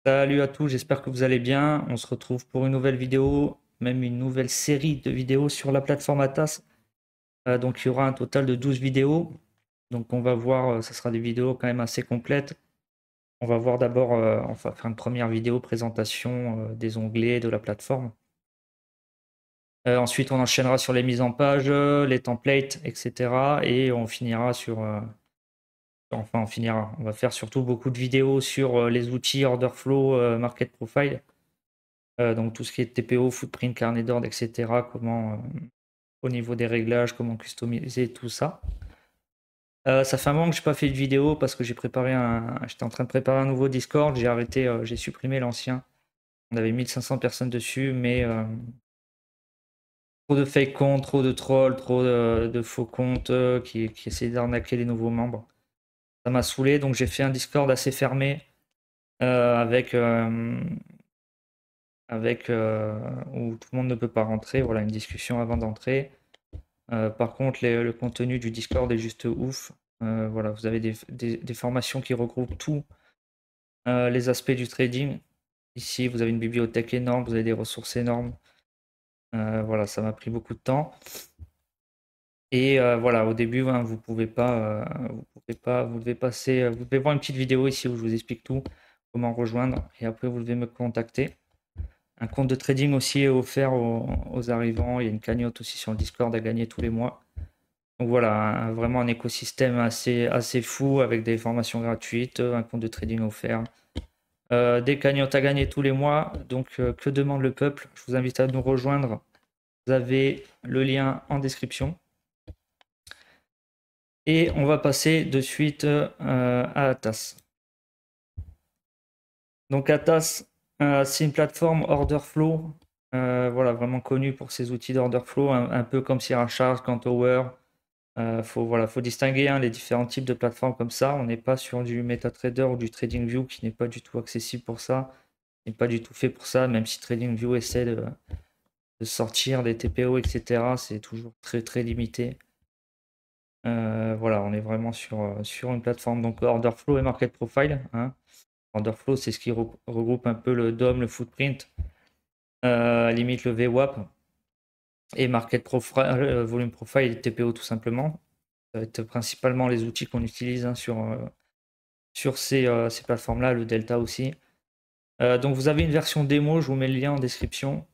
Salut à tous, j'espère que vous allez bien. On se retrouve pour une nouvelle vidéo, même une nouvelle série de vidéos sur la plateforme Atas. Donc il y aura un total de 12 vidéos. Donc on va voir, ça sera des vidéos quand même assez complètes. On va voir d'abord, on va faire une première vidéo présentation des onglets de la plateforme. Ensuite on enchaînera sur les mises en page, les templates, etc. Et on finira sur... enfin on finira, on va faire surtout beaucoup de vidéos sur les outils Order Flow, Market Profile. Donc tout ce qui est TPO, footprint, carnet d'ordre, etc. Comment, au niveau des réglages, comment customiser tout ça. Ça fait un moment que je n'ai pas fait de vidéo parce que j'étais en train de préparer un nouveau Discord. J'ai arrêté, j'ai supprimé l'ancien. On avait 1500 personnes dessus, mais trop de fake comptes, trop de trolls, trop de faux comptes qui essaient d'arnaquer les nouveaux membres. Ça m'a saoulé, donc j'ai fait un Discord assez fermé avec où tout le monde ne peut pas rentrer. Voilà, une discussion avant d'entrer. Par contre, le contenu du Discord est juste ouf. Voilà, vous avez des formations qui regroupent tous les aspects du trading. Ici, vous avez une bibliothèque énorme, vous avez des ressources énormes. Voilà, ça m'a pris beaucoup de temps. Et voilà, au début, hein, vous devez passer, vous devez voir une petite vidéo ici où je vous explique tout, comment rejoindre, et après vous devez me contacter. Un compte de trading aussi est offert aux arrivants. Il y a une cagnotte aussi sur le Discord à gagner tous les mois. Donc voilà, vraiment un écosystème assez fou avec des formations gratuites, un compte de trading offert, des cagnottes à gagner tous les mois. Donc que demande le peuple? Je vous invite à nous rejoindre. Vous avez le lien en description. Et on va passer de suite à Atas. Donc Atas, c'est une plateforme order flow, voilà, vraiment connue pour ses outils d'order flow, un peu comme Sirachart, Cantower. Faut distinguer hein, les différents types de plateformes comme ça. On n'est pas sur du MetaTrader ou du TradingView qui n'est pas du tout accessible pour ça, n'est pas du tout fait pour ça, même si TradingView essaie de sortir des TPO, etc. C'est toujours très très limité. Voilà, on est vraiment sur une plateforme donc Orderflow et Market Profile. Hein. Orderflow, c'est ce qui regroupe un peu le DOM, le footprint, limite le VWAP, et Market Profile, Volume Profile et TPO tout simplement. Ça va être principalement les outils qu'on utilise hein, sur ces plateformes-là, le Delta aussi. Donc vous avez une version démo, je vous mets le lien en description.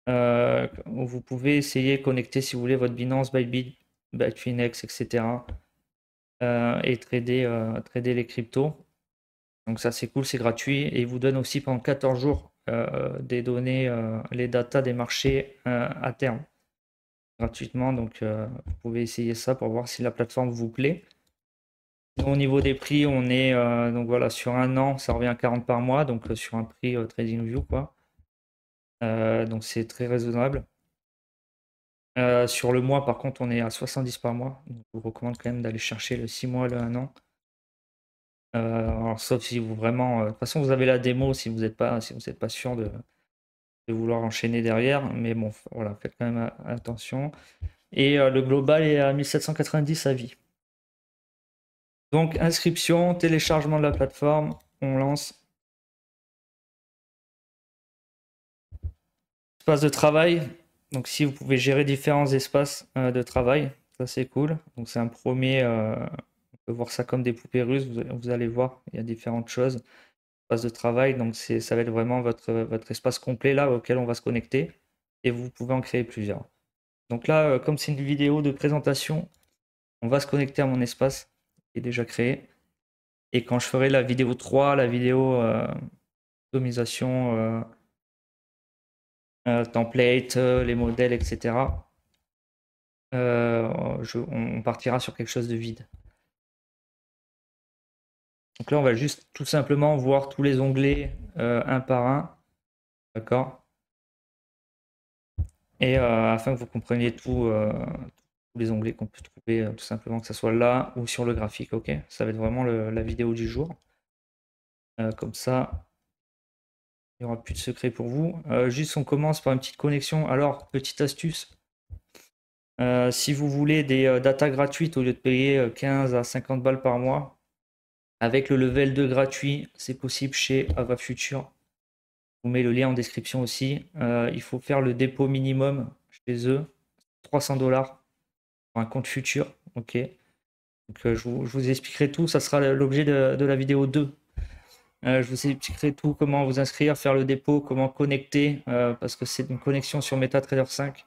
Où vous pouvez essayer de connecter si vous voulez votre Binance, Bybit, Bitfinex, etc. Et trader les cryptos. Donc ça c'est cool, c'est gratuit. Et il vous donne aussi pendant 14 jours des données, les datas des marchés à terme. Gratuitement. Donc vous pouvez essayer ça pour voir si la plateforme vous plaît. Au niveau des prix, on est donc voilà, sur un an, ça revient à 40 par mois, donc sur un prix TradingView, quoi. Donc c'est très raisonnable. Sur le mois, par contre, on est à 70 par mois. Donc, je vous recommande quand même d'aller chercher le 6 mois, le 1 an. Alors, sauf si vous vraiment. De toute façon, vous avez la démo si vous n'êtes pas sûr de vouloir enchaîner derrière. Mais bon, voilà, faites quand même attention. Et le global est à 1790 à vie. Donc, inscription, téléchargement de la plateforme, on lance. Espace de travail. Donc si vous pouvez gérer différents espaces de travail, ça c'est cool. Donc c'est un premier, on peut voir ça comme des poupées russes, vous allez voir, il y a différentes choses. Espace de travail, donc ça va être vraiment votre espace complet là auquel on va se connecter et vous pouvez en créer plusieurs. Donc là, comme c'est une vidéo de présentation, on va se connecter à mon espace qui est déjà créé. Et quand je ferai la vidéo 3, la vidéo optimisation, template, les modèles, etc. On partira sur quelque chose de vide. Donc là, on va juste tout simplement voir tous les onglets un par un. D'accord. Et afin que vous compreniez tous les onglets qu'on peut trouver, tout simplement, que ce soit là ou sur le graphique. Ok. Ça va être vraiment la vidéo du jour. Comme ça, il n'y aura plus de secret pour vous. Juste, on commence par une petite connexion. Alors, petite astuce. Si vous voulez des datas gratuites au lieu de payer 15 à 50 balles par mois, Avec le level 2 gratuit, c'est possible chez Ava Future. Je vous mets le lien en description aussi. Il faut faire le dépôt minimum chez eux, 300 $ pour un compte futur. Ok. Donc, je vous expliquerai tout. Ça sera l'objet de la vidéo 2. Je vous expliquerai tout, comment vous inscrire, faire le dépôt, comment connecter, parce que c'est une connexion sur MetaTrader 5.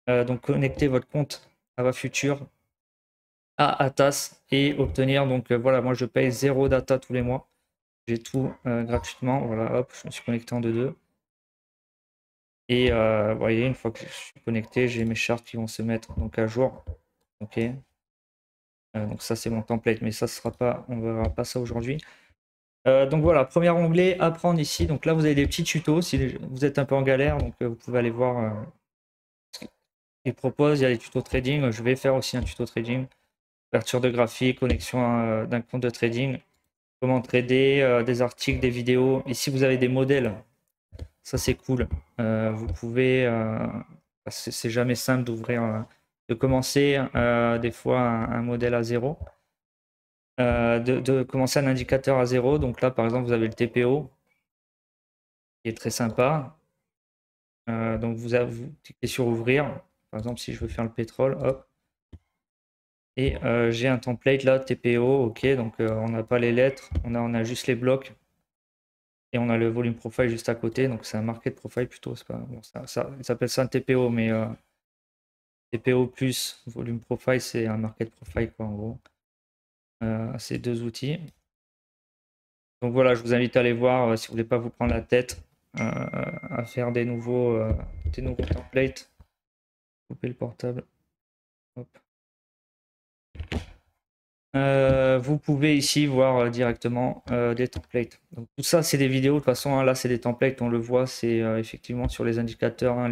Donc connecter votre compte Ava Future à Atas et obtenir, donc voilà, moi je paye 0 data tous les mois. J'ai tout gratuitement. Voilà, hop, je me suis connecté en 2-2. Et vous voyez, une fois que je suis connecté, j'ai mes charts qui vont se mettre donc à jour. Ok. Donc ça c'est mon template, mais ça sera pas, on verra pas ça aujourd'hui. Donc voilà, premier onglet, apprendre ici. Donc là vous avez des petits tutos si vous êtes un peu en galère, donc vous pouvez aller voir ce qu'ils proposent. Il y a des tutos trading. Je vais faire aussi un tuto trading. Ouverture de graphique, connexion d'un compte de trading, comment trader, des articles, des vidéos. Ici vous avez des modèles. Ça c'est cool. Vous pouvez, c'est jamais simple d'ouvrir, de commencer des fois un modèle à zéro. De commencer un indicateur à zéro. Donc là, par exemple, vous avez le TPO, qui est très sympa. Donc vous cliquez sur ouvrir. Par exemple, si je veux faire le pétrole, hop. Et j'ai un template là, TPO, ok. Donc on n'a pas les lettres, on a juste les blocs. Et on a le volume profile juste à côté. Donc c'est un market profile plutôt. C'est pas, bon, ils appellent ça un TPO, mais TPO plus volume profile, c'est un market profile, quoi, en gros. Ces deux outils. Donc voilà, je vous invite à aller voir si vous voulez pas vous prendre la tête à faire des nouveaux templates. Couper le portable. Hop. Vous pouvez ici voir directement des templates. Donc, tout ça, c'est des vidéos. De toute façon, hein, là, c'est des templates. On le voit, c'est effectivement sur les indicateurs, hein,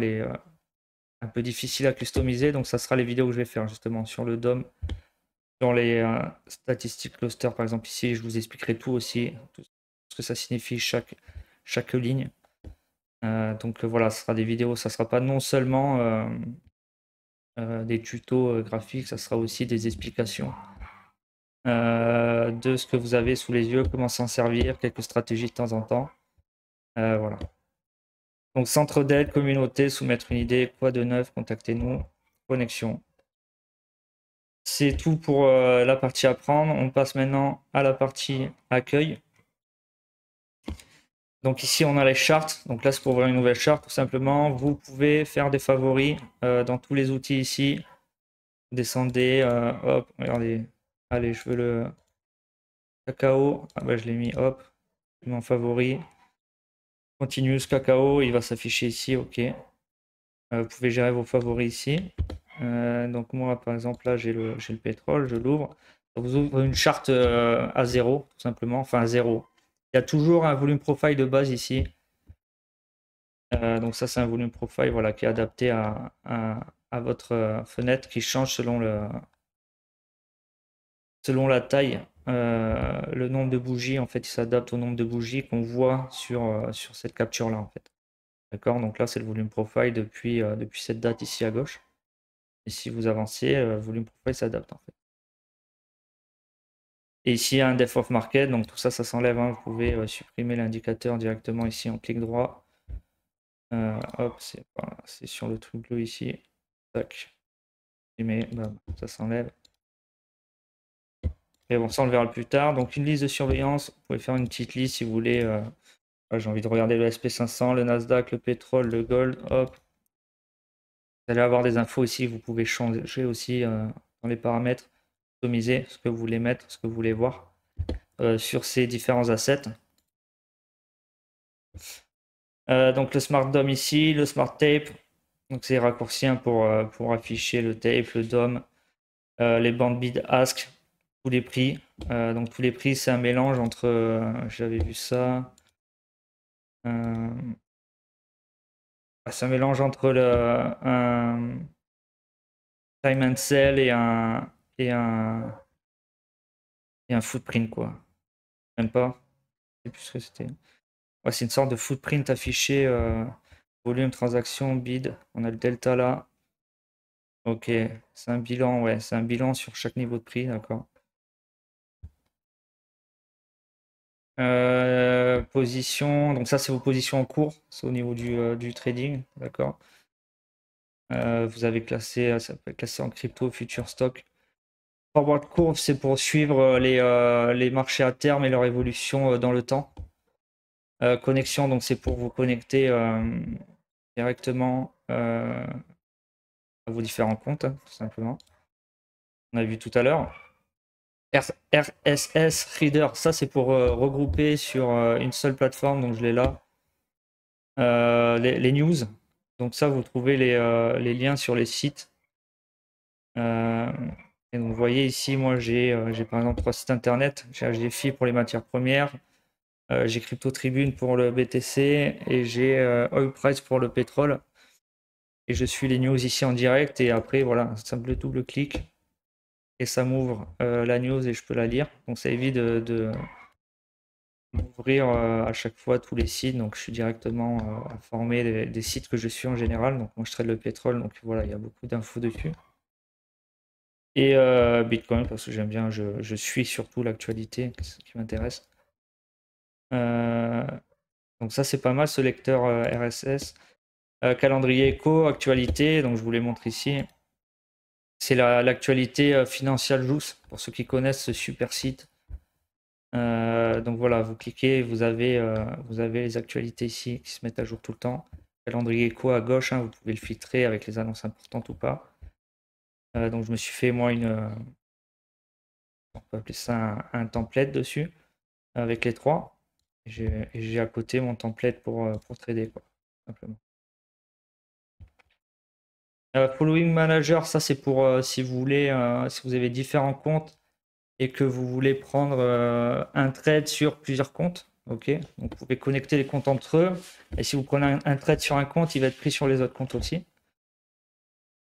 un peu difficiles à customiser. Donc, ça sera les vidéos que je vais faire justement sur le DOM, sur les statistiques cluster. Par exemple, ici, je vous expliquerai tout aussi, tout ce que ça signifie chaque ligne. Donc voilà, ce sera des vidéos. Ça sera pas non seulement des tutos graphiques, ça sera aussi des explications de ce que vous avez sous les yeux, comment s'en servir, quelques stratégies de temps en temps. Voilà. Donc centre d'aide, communauté, soumettre une idée, quoi de neuf, contactez-nous, connexion. C'est tout pour la partie apprendre. On passe maintenant à la partie accueil. Donc ici on a les charts. Donc là c'est pour ouvrir une nouvelle charte tout simplement. Vous pouvez faire des favoris dans tous les outils ici. Vous descendez, hop, regardez. Allez, je veux le cacao. Ah bah je l'ai mis, hop, je mets en favori. Continuous cacao, il va s'afficher ici, ok. Vous pouvez gérer vos favoris ici. Donc moi par exemple là j'ai le pétrole, je l'ouvre. Ça vous ouvre une charte à zéro tout simplement, enfin à zéro. Il y a toujours un volume profile de base ici. Donc ça c'est un volume profile voilà, qui est adapté à votre fenêtre qui change selon la taille. Le nombre de bougies en fait il s'adapte au nombre de bougies qu'on voit sur cette capture là en fait. D'accord, donc là c'est le volume profile depuis cette date ici à gauche. Et si vous avancez, le volume profile s'adapte en fait. Et ici, il y a un depth of market, donc tout ça, ça s'enlève. Hein. Vous pouvez supprimer l'indicateur directement ici en clic droit. Hop, c'est sur le truc bleu ici. Tac. Mais ça s'enlève. Et bon, ça, on le verra plus tard. Donc, une liste de surveillance. Vous pouvez faire une petite liste si vous voulez. J'ai envie de regarder le SP500, le Nasdaq, le pétrole, le gold. Hop. Vous allez avoir des infos ici. Vous pouvez changer aussi dans les paramètres, customiser ce que vous voulez mettre, ce que vous voulez voir sur ces différents assets. Donc le Smart DOM ici, le Smart Tape. Donc c'est raccourci pour afficher le tape, le DOM, les bandes bid ask, tous les prix. Donc tous les prix, c'est un mélange entre, j'avais vu ça, c'est un mélange entre un time and sell et un footprint quoi. Même pas. Je sais plus ce que c'était. Ouais, c'est une sorte de footprint affiché, volume, transaction, bid. On a le delta là. Ok, c'est un bilan, ouais, c'est un bilan sur chaque niveau de prix, d'accord. Position, donc ça c'est vos positions en cours, c'est au niveau du trading, d'accord. Vous avez classé, ça peut être classé en crypto, future stock. Forward curve, c'est pour suivre les marchés à terme et leur évolution dans le temps. Connexion, donc c'est pour vous connecter directement à vos différents comptes, hein, tout simplement. On a vu tout à l'heure. RSS Reader, ça c'est pour regrouper sur une seule plateforme, donc je l'ai là. Les news, donc ça vous trouvez les liens sur les sites. Et donc vous voyez ici, moi j'ai par exemple 3 sites internet. J'ai HDFI pour les matières premières, j'ai Crypto Tribune pour le BTC et j'ai Oil Price pour le pétrole. Et je suis les news ici en direct et après voilà, simple double-clic et ça m'ouvre la news et je peux la lire. Donc ça évite de d'ouvrir à chaque fois tous les sites. Donc je suis directement informé des sites que je suis en général. Donc moi je trade le pétrole, donc voilà, il y a beaucoup d'infos dessus. Et Bitcoin parce que j'aime bien, je suis surtout l'actualité, ce qui m'intéresse. Donc ça c'est pas mal ce lecteur RSS. Calendrier éco, actualité, donc je vous les montre ici. C'est l'actualité Financial Juice, pour ceux qui connaissent ce super site. Donc voilà, vous cliquez, vous avez les actualités ici qui se mettent à jour tout le temps. Calendrier éco à gauche, hein, vous pouvez le filtrer avec les annonces importantes ou pas. Donc je me suis fait moi on peut appeler ça un template dessus, avec les trois. Et j'ai à côté mon template pour trader, quoi, simplement. Following Manager, ça c'est pour si vous voulez, si vous avez différents comptes et que vous voulez prendre un trade sur plusieurs comptes. Ok, donc vous pouvez connecter les comptes entre eux. Et si vous prenez un trade sur un compte, il va être pris sur les autres comptes aussi.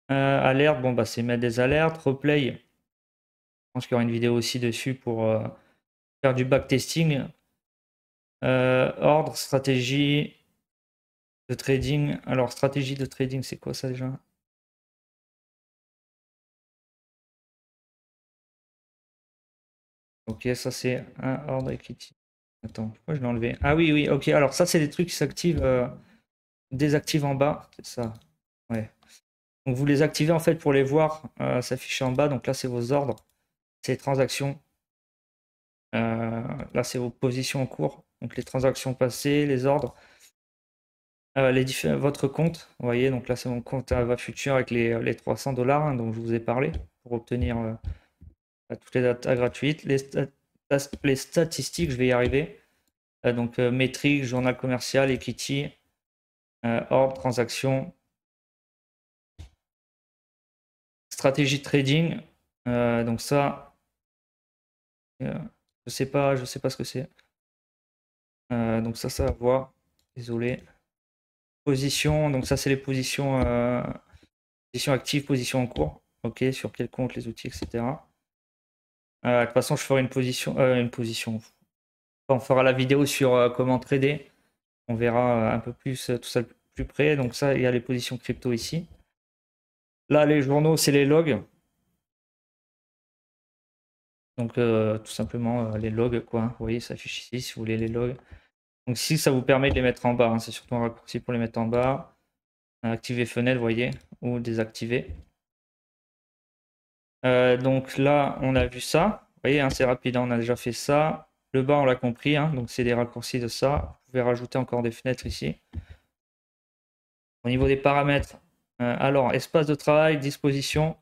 Alerte, bon bah c'est mettre des alertes. Replay, je pense qu'il y aura une vidéo aussi dessus pour faire du backtesting. Ordre, stratégie de trading. Alors stratégie de trading, c'est quoi ça déjà? Ok, ça c'est un ordre equity. Attends, pourquoi je l'ai enlevé? Ah oui, oui, ok. Alors ça, c'est des trucs qui s'activent, désactivent en bas. C'est ça. Ouais. Donc vous les activez en fait pour les voir s'afficher en bas. Donc là, c'est vos ordres, c'est les transactions. Là, c'est vos positions en cours. Donc les transactions passées, les ordres. Votre compte, vous voyez, donc là c'est mon compte Ava Future avec les 300 dollars hein, dont je vous ai parlé pour obtenir toutes les datas gratuites. Les statistiques, je vais y arriver. Donc métriques, journal commercial, equity, ordre, transaction, stratégie de trading. Donc ça, euh, je sais pas ce que c'est. Donc ça va voir. Désolé. Position, donc ça c'est les positions, position active, position en cours. Ok, sur quel compte, les outils, etc. De toute façon, je ferai une position. On fera la vidéo sur comment trader. On verra un peu plus tout ça plus près. Donc ça, il y a les positions crypto ici. Là, les journaux, c'est les logs. Donc tout simplement les logs, quoi. Vous voyez, ça affiche ici si vous voulez les logs. Donc ici, ça vous permet de les mettre en bas. Hein. C'est surtout un raccourci pour les mettre en bas. Activer fenêtre, vous voyez, ou désactiver. Donc là, on a vu ça. Vous voyez, hein, c'est rapide, hein, on a déjà fait ça. Le bas, on l'a compris, hein, donc c'est des raccourcis de ça. Vous pouvez rajouter encore des fenêtres ici. Au niveau des paramètres, alors espace de travail, disposition.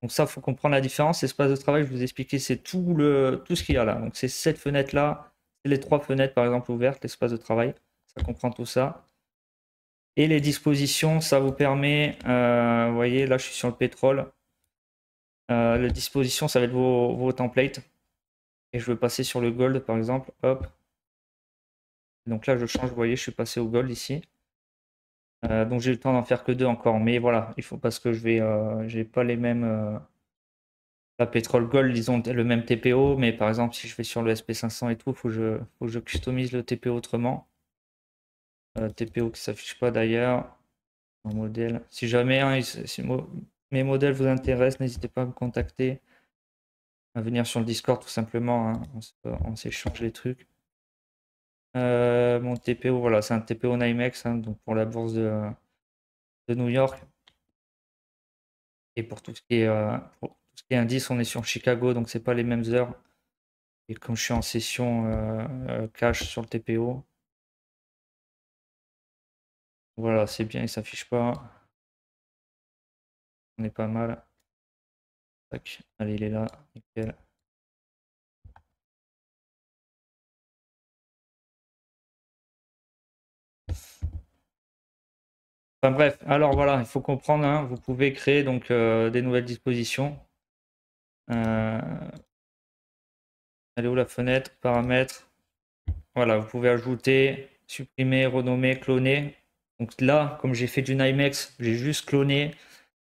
Donc ça, il faut comprendre la différence. Espace de travail, je vous ai expliqué, c'est tout ce qu'il y a là. Donc c'est cette fenêtre-là, c'est les 3 fenêtres par exemple ouvertes, l'espace de travail. Ça comprend tout ça. Et les dispositions, ça vous permet, vous voyez, là je suis sur le pétrole. Les dispositions, ça va être vos templates. Et je veux passer sur le gold par exemple. Hop. Donc là je change, vous voyez, je suis passé au gold ici. Donc j'ai le temps d'en faire que 2 encore. Mais voilà, il faut parce que j'ai pas les mêmes. La pétrole gold, disons le même TPO, mais par exemple si je vais sur le SP500 et tout, faut que je customise le TPO autrement. TPO qui s'affiche pas d'ailleurs. En modèle. Si jamais hein, si mes modèles vous intéressent, n'hésitez pas à me contacter, à venir sur le Discord tout simplement. Hein, on s'échange les trucs. Mon TPO, voilà, c'est un TPO NYMEX, hein, donc pour la bourse de New York. Et pour pour tout ce qui est indice, on est sur Chicago, donc c'est pas les mêmes heures. Et comme je suis en session cash sur le TPO, voilà, c'est bien, il s'affiche pas. On est pas mal. Tac. Allez, il est là, nickel. Enfin bref, alors voilà, il faut comprendre, hein, vous pouvez créer donc des nouvelles dispositions. Allez où la fenêtre, paramètres. Voilà, vous pouvez ajouter, supprimer, renommer, cloner. Donc là, comme j'ai fait du NYMEX, j'ai juste cloné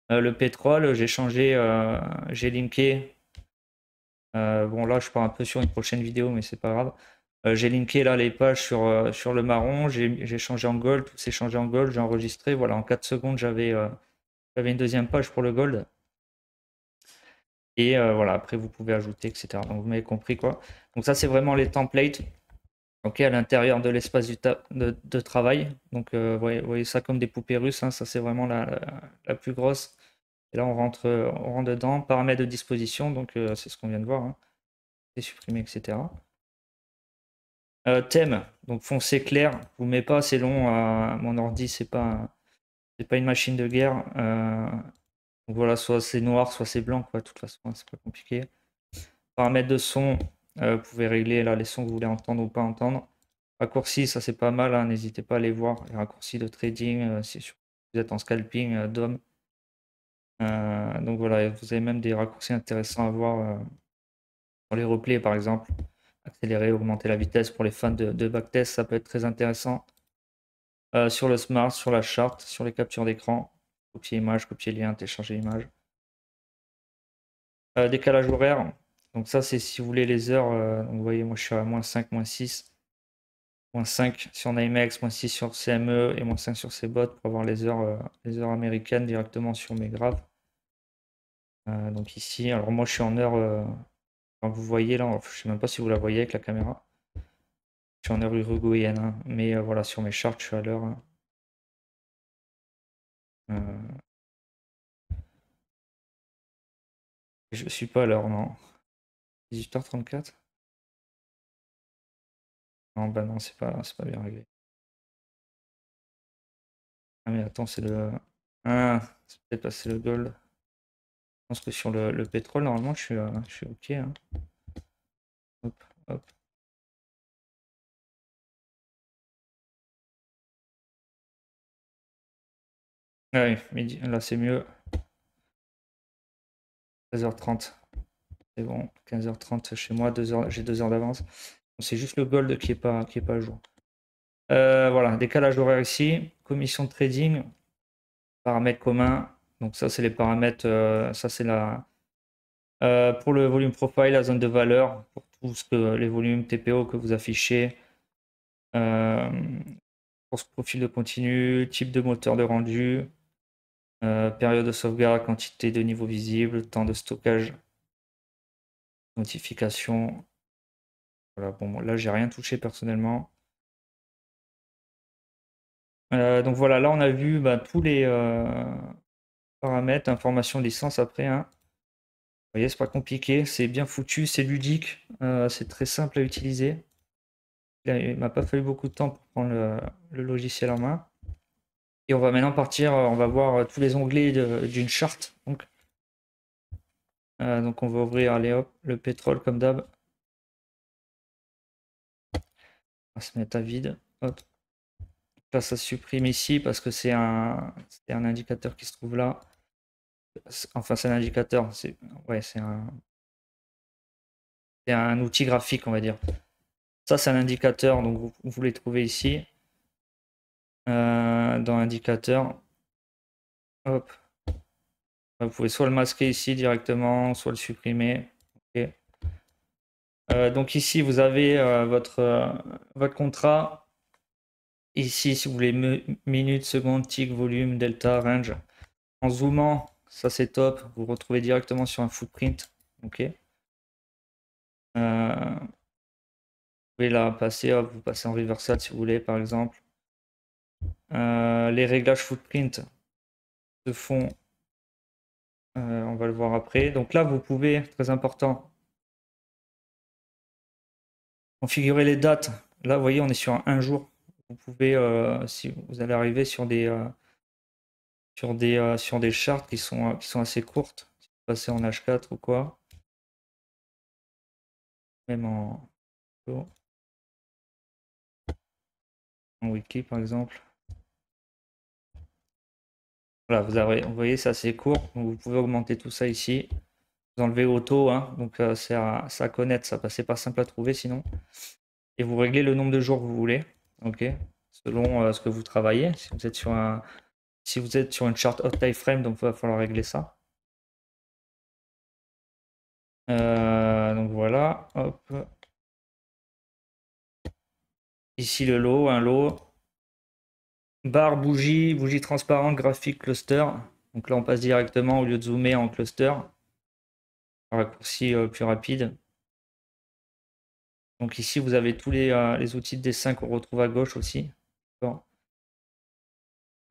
le pétrole, j'ai changé, j'ai linké. Bon là, je pars un peu sur une prochaine vidéo, mais c'est pas grave. J'ai linké là les pages sur le marron, j'ai changé en gold, tout s'est changé en gold, j'ai enregistré. Voilà, en 4 secondes, j'avais une deuxième page pour le gold. Et voilà, après vous pouvez ajouter, etc. Donc vous m'avez compris quoi. Donc ça, c'est vraiment les templates. Ok, à l'intérieur de l'espace de travail. Donc, vous voyez ça comme des poupées russes, hein, ça c'est vraiment la plus grosse. Et là, on rentre dedans, paramètres de disposition, donc c'est ce qu'on vient de voir, hein. C'est supprimé, etc. Thème, donc foncé clair, je vous mets pas, c'est long, mon ordi, c'est pas une machine de guerre. Donc voilà, soit c'est noir, soit c'est blanc, quoi, de toute façon, hein, c'est pas compliqué. Paramètres de son, vous pouvez régler là les sons que vous voulez entendre ou pas entendre. Raccourcis, ça c'est pas mal, hein, n'hésitez pas à aller voir les raccourcis de trading si vous êtes en scalping, DOM. Donc voilà, vous avez même des raccourcis intéressants à voir sur les replays par exemple. Accélérer, augmenter la vitesse pour les fans de backtest, ça peut être très intéressant. Sur le smart, sur la charte, sur les captures d'écran, copier image, copier lien, télécharger image. Décalage horaire, donc ça c'est si vous voulez les heures, donc vous voyez moi je suis à -5, -6. -5 sur NYMEX, -6 sur CME et -5 sur CBOT pour avoir les heures américaines directement sur mes graphes. Donc ici, alors moi je suis en heure, quand vous voyez là, je sais même pas si vous la voyez avec la caméra. Je suis en heure uruguayenne, hein, mais voilà, sur mes charts, je suis à l'heure, hein. Euh, je suis pas à l'heure, non. 18h34? Non, bah non, c'est pas bien réglé. Ah mais attends, c'est le. Ah, c'est peut-être passé le gold. Je pense que sur le pétrole, normalement, je suis ok, hein. Hop, hop. Ah oui, midi, là c'est mieux. 13h30. C'est bon, 15h30 chez moi, j'ai 2 heures d'avance. C'est juste le gold qui est pas à jour. Voilà, décalage horaire ici, commission de trading, paramètres communs. Donc ça, c'est les paramètres, ça c'est pour le volume profile, la zone de valeur, pour tout ce que les volumes TPO que vous affichez. Euh, pour ce profil de continu, type de moteur de rendu, période de sauvegarde, quantité de niveau visible, temps de stockage, notification. Voilà, bon, là, j'ai rien touché personnellement. Donc voilà, là, on a vu bah, tous les paramètres, information, licence après, hein. Vous voyez, c'est pas compliqué, c'est bien foutu, c'est ludique, c'est très simple à utiliser. Il m'a pas fallu beaucoup de temps pour prendre le logiciel en main. Et on va maintenant partir, on va voir tous les onglets d'une charte. Donc on va ouvrir, allez hop, le pétrole comme d'hab. On va se mettre à vide. Hop. Là, ça se supprime ici parce que c'est un indicateur qui se trouve là. Enfin, c'est un indicateur, ouais, c'est un outil graphique, on va dire. Ça, c'est un indicateur, donc vous les trouvez ici. Dans indicateur. Hop. Vous pouvez soit le masquer ici directement, soit le supprimer. Ok. Donc ici, vous avez votre contrat. Ici, si vous voulez minutes, secondes, tick, volume, delta, range. En zoomant, ça c'est top. Vous retrouvez directement sur un footprint. Ok. pouvez la passer, hop, vous passez en reversal si vous voulez, par exemple. Les réglages footprint se font, on va le voir après. Donc là, vous pouvez, très important, configurer les dates. Là, vous voyez, on est sur un jour. Vous pouvez, si vous allez arriver sur des chartes qui sont assez courtes, si vous passez en H4 ou quoi, même en wiki par exemple. Voilà, vous voyez, c'est assez court. Donc vous pouvez augmenter tout ça ici. Vous enlevez auto, hein, donc c'est à connaître, ça passait pas simple à trouver sinon. Et vous réglez le nombre de jours que vous voulez, ok, selon ce que vous travaillez. Si vous êtes sur une chart hot time frame, donc il va falloir régler ça. Donc voilà, hop. Ici le lot, un lot. Barre, bougie, bougie transparente, graphique, cluster. Donc là on passe directement au lieu de zoomer en cluster. Un raccourci plus rapide. Donc ici vous avez tous les outils de dessin qu'on retrouve à gauche aussi.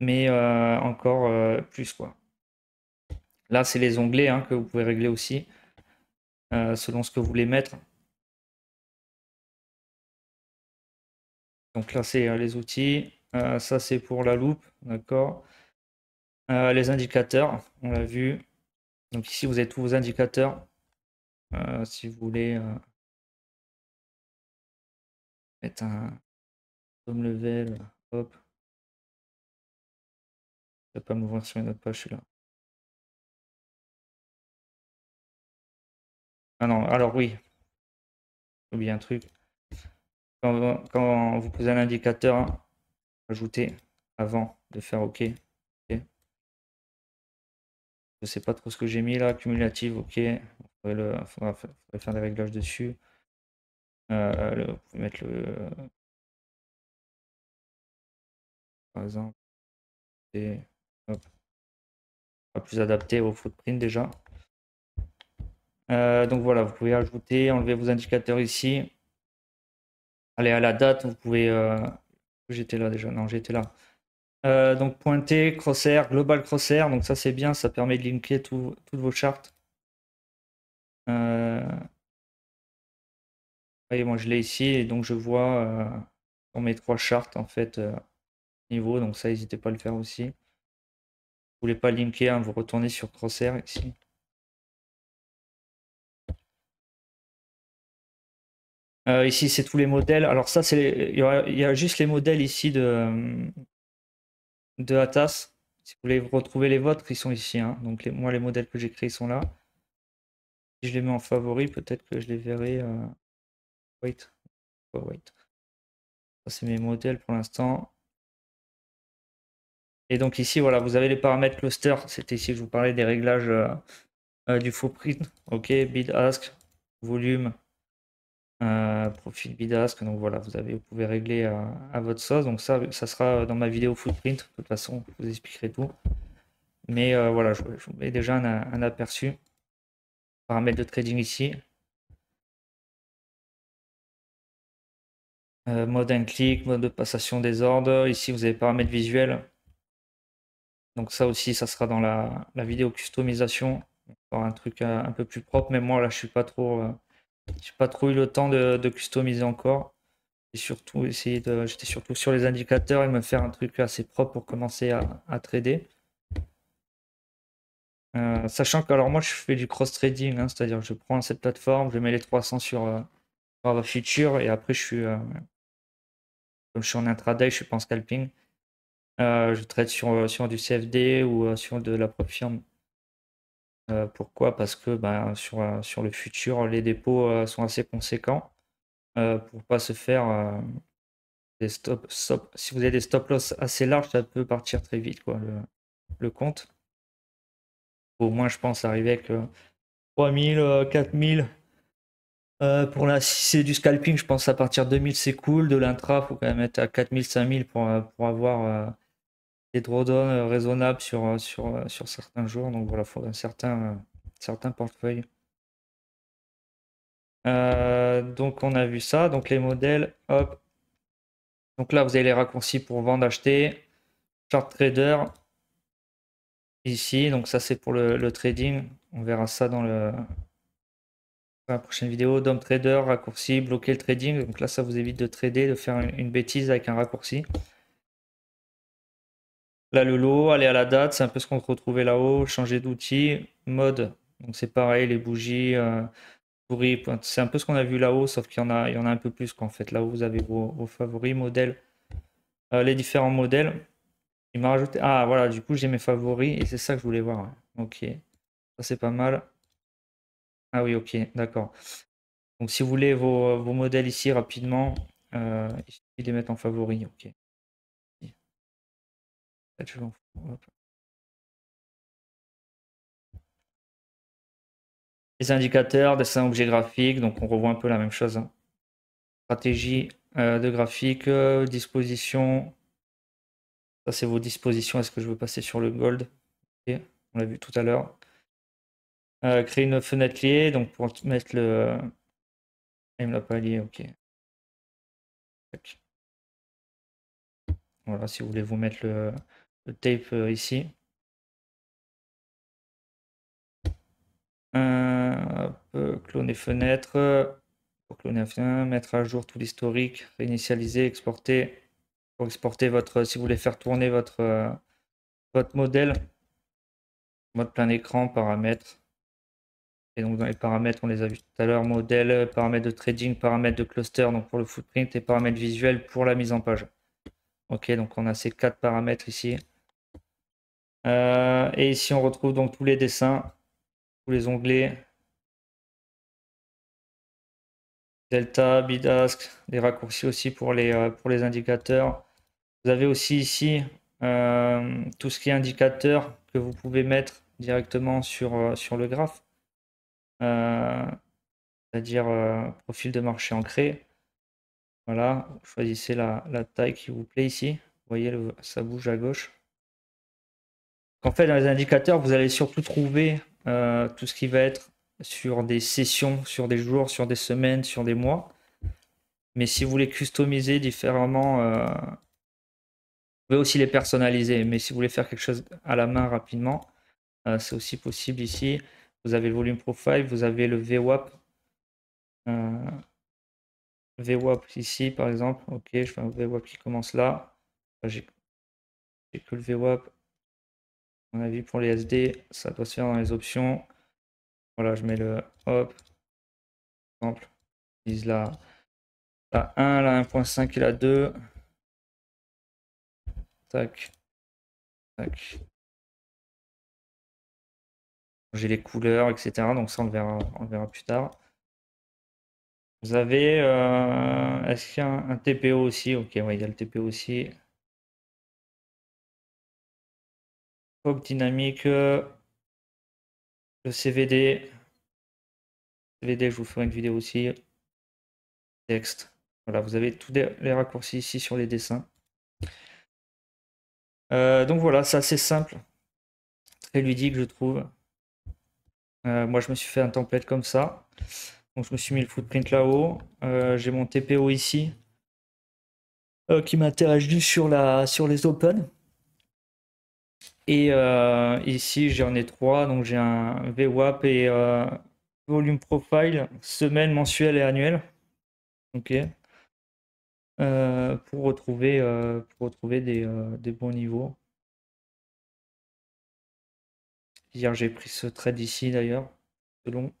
Mais encore plus quoi. Là c'est les onglets hein, que vous pouvez régler aussi selon ce que vous voulez mettre. Donc là c'est les outils. Ça c'est pour la loupe, d'accord. Les indicateurs, on l'a vu. Donc ici vous avez tous vos indicateurs. Si vous voulez mettre un home level, hop. Ça va pas m'ouvrir sur une autre page celui-là. Ah non, alors oui, j'ai oublié un truc. Quand vous posez un indicateur, hein, ajoutez avant de faire OK. Ok. Je sais pas trop ce que j'ai mis là, cumulative, ok. Il faudrait faire des réglages dessus. Vous pouvez mettre par exemple, et, hop, pas plus adapté au footprint déjà. Donc voilà, vous pouvez ajouter, enlever vos indicateurs ici. Allez à la date, vous pouvez. J'étais là déjà, non, j'étais là. Donc pointer, crosshair, global crosshair, donc ça c'est bien, ça permet de linker toutes vos chartes. Voyez, moi je l'ai ici et donc je vois dans mes 3 chartes en fait niveau, donc ça n'hésitez pas à le faire aussi. Vous voulez pas linker, hein, vous retournez sur crosshair ici. Ici c'est tous les modèles. Alors ça c'est il y a juste les modèles ici de Atas. Si vous voulez retrouver les vôtres, ils sont ici. Hein. Donc moi les modèles que j'ai créés sont là. Si je les mets en favori, peut-être que je les verrai. Wait. Oh, wait. Ça c'est mes modèles pour l'instant. Et donc ici voilà, vous avez les paramètres cluster. C'était ici que je vous parlais des réglages du footprint. Ok, bid ask, volume, profil bidask. Donc voilà, vous pouvez régler à votre sauce. Donc ça sera dans ma vidéo footprint. De toute façon, je vous expliquerai tout. Mais voilà, je vous mets déjà un aperçu. Paramètres de trading ici. Mode un clic, mode de passation des ordres. Ici, vous avez paramètres visuels. Donc ça aussi, ça sera dans la vidéo customisation. Un truc un peu plus propre. Mais moi, là, je suis pas trop, j'ai pas trop eu le temps de customiser encore. Et surtout, j'étais surtout sur les indicateurs et me faire un truc assez propre pour commencer à trader. Sachant que, alors moi, je fais du cross-trading, hein, c'est-à-dire je prends cette plateforme, je mets les 300 sur la future et après, comme je suis en intraday, je suis pas en scalping. Je trade sur du CFD ou sur de la prop firme. Pourquoi? Parce que sur le futur, les dépôts sont assez conséquents pour pas se faire des si vous avez des stop loss assez larges, ça peut partir très vite, quoi, le compte. Au moins, je pense arriver avec 3000, 4000. Si c'est du scalping, je pense à partir de 2000, c'est cool. De l'intra, faut quand même être à 4000, 5000 pour avoir des drawdowns raisonnables sur certains jours. Donc voilà, il faut un certain portefeuille. Donc on a vu ça, donc les modèles, hop. Donc là, vous avez les raccourcis pour vendre, acheter. Chart trader, ici, donc ça c'est pour le trading. On verra ça dans la prochaine vidéo. DOM trader, raccourci, bloquer le trading. Donc là, ça vous évite de trader, de faire une bêtise avec un raccourci. Là, le lot, aller à la date, c'est un peu ce qu'on retrouvait là-haut. Changer d'outil, mode. Donc c'est pareil, les bougies, souris, c'est un peu ce qu'on a vu là-haut, sauf qu'il y en a un peu plus qu'en fait. Là où vous avez vos favoris, modèles, les différents modèles. Il m'a rajouté. Ah voilà, du coup j'ai mes favoris et c'est ça que je voulais voir. Ouais. Ok, ça c'est pas mal. Ah oui, ok, d'accord. Donc si vous voulez vos modèles ici rapidement, il suffit de les mettre en favoris. Ok. Peut-être je vais hop. Les indicateurs, dessin objet graphique, donc on revoit un peu la même chose. Hein. Stratégie de graphique, disposition. Ça, c'est vos dispositions. Est-ce que je veux passer sur le gold? Ok, on l'a vu tout à l'heure. Créer une fenêtre liée, donc pour mettre le. Ah, il me l'a pas lié, ok. Tac. Voilà, si vous voulez vous mettre le tape ici. Cloner fenêtre. Pour cloner la fenêtre, mettre à jour tout l'historique, réinitialiser, exporter. Pour exporter votre. Si vous voulez faire tourner votre modèle, mode plein écran, paramètres. Et donc dans les paramètres, on les a vus tout à l'heure, modèle, paramètres de trading, paramètres de cluster, donc pour le footprint, et paramètres visuels pour la mise en page. Ok, donc on a ces 4 paramètres ici. Et ici, on retrouve donc tous les dessins, tous les onglets. Delta, Bidask, des raccourcis aussi pour les indicateurs. Vous avez aussi ici tout ce qui est indicateur que vous pouvez mettre directement sur le graphe. C'est-à-dire profil de marché ancré. Voilà, vous choisissez la taille qui vous plaît ici. Vous voyez, ça bouge à gauche. En fait, dans les indicateurs, vous allez surtout trouver tout ce qui va être sur des sessions, sur des jours, sur des semaines, sur des mois. Mais si vous voulez customiser différemment, vous pouvez aussi les personnaliser. Mais si vous voulez faire quelque chose à la main rapidement, c'est aussi possible ici. Vous avez le volume profile, vous avez le VWAP. VWAP ici, par exemple. Ok, je fais un VWAP qui commence là. J'ai que le VWAP. À mon avis, pour les SD, ça doit se faire dans les options. Voilà, je mets le hop. Exemple, je vise la 1, la 1.5 et la 2. Tac, tac. J'ai les couleurs, etc. Donc ça, on le verra plus tard. Vous avez. Est-ce qu'il y a un TPO aussi? Ok, ouais, il y a le TPO aussi. Pop dynamique. Le CVD. CVD, je vous ferai une vidéo aussi. Texte. Voilà, vous avez tous les raccourcis ici sur les dessins. Donc voilà, c'est assez simple. Très ludique, je trouve. Moi, je me suis fait un template comme ça. Donc, je me suis mis le footprint là-haut. J'ai mon TPO ici qui m'interagit sur les open. Et ici, j'en ai 3. Donc, j'ai un VWAP et volume profile, semaine, mensuel et annuel. Ok. Pour retrouver des bons niveaux. Hier, j'ai pris ce trade ici d'ailleurs, selon.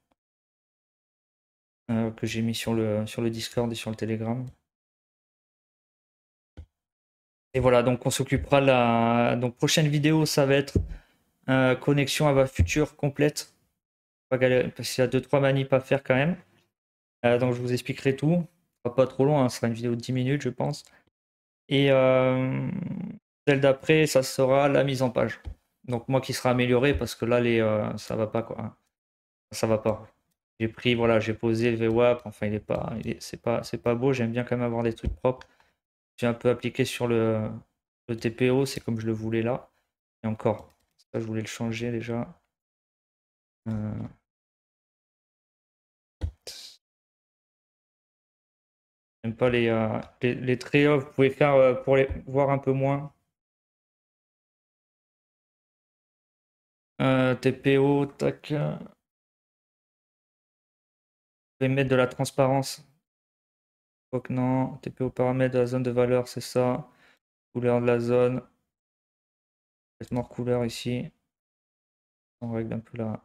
Que j'ai mis sur le Discord et sur le Telegram. Et voilà, donc on s'occupera donc prochaine vidéo, ça va être connexion à va future complète. Parce qu'il y a 2-3 manips à faire quand même. Donc je vous expliquerai tout. Pas trop long, hein, ce sera une vidéo de 10 minutes, je pense. Et celle d'après, ça sera la mise en page. Donc moi qui sera amélioré parce que là, ça va pas quoi. Ça va pas. J'ai pris, voilà, j'ai posé le VWAP. Enfin, c'est pas beau. J'aime bien quand même avoir des trucs propres. J'ai un peu appliqué sur le TPO, c'est comme je le voulais là. Et encore, ça je voulais le changer déjà. J'aime pas les traits, vous pouvez faire pour les voir un peu moins. TPO, tac. Vous pouvez mettre de la transparence. Donc non, TPO paramètres de la zone de valeur, c'est ça. Couleur de la zone. Traitement couleur ici. On règle un peu là.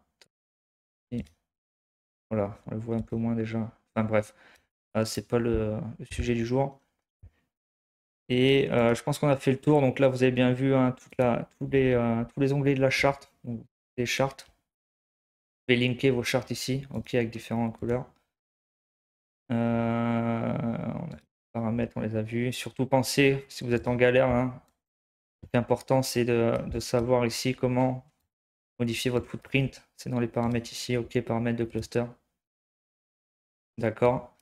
Voilà, on le voit un peu moins déjà. Enfin bref, c'est pas le sujet du jour. Et je pense qu'on a fait le tour. Donc là, vous avez bien vu hein, tous les onglets de la charte. Donc, les chartes. Vous pouvez linker vos chartes ici, ok, avec différentes couleurs. On a les paramètres, on les a vus. Surtout pensez, si vous êtes en galère, hein, ce qui est important, c'est de savoir ici comment modifier votre footprint. C'est dans les paramètres ici, ok, paramètres de cluster. D'accord.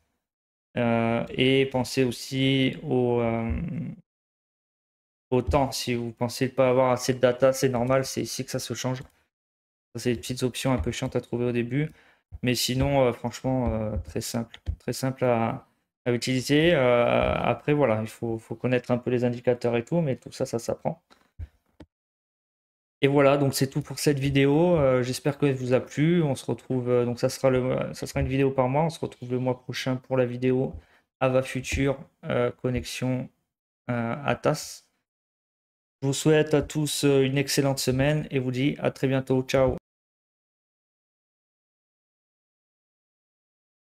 Et pensez aussi au temps. Si vous pensez pas avoir assez de data, c'est normal, c'est ici que ça se change. Ça, c'est des petites options un peu chiantes à trouver au début. Mais sinon, franchement, très simple à utiliser. Après, voilà, il faut connaître un peu les indicateurs et tout, mais tout ça, ça s'apprend. Et voilà, donc c'est tout pour cette vidéo. J'espère qu'elle vous a plu. On se retrouve, donc ça sera une vidéo par mois. On se retrouve le mois prochain pour la vidéo Ava Future connexion ATAS. Je vous souhaite à tous une excellente semaine et vous dis à très bientôt. Ciao.